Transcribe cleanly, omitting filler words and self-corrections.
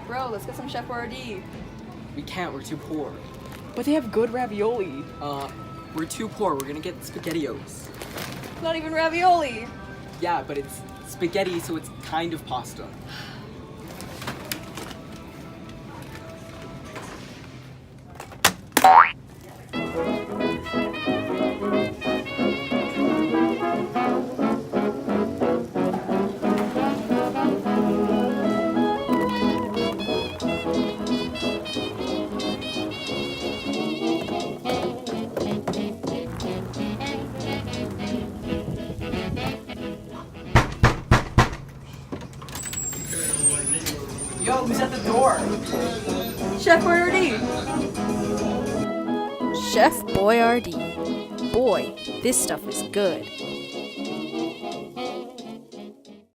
Bro, let's get some Chef Boyardee. We can't, we're too poor. But they have good ravioli. We're too poor, we're gonna get SpaghettiOs. Not even ravioli. Yeah, but it's spaghetti, so it's kind of pasta. Yo, who's at the door? Chef Boyardee. Chef Boyardee. Boy, this stuff is good.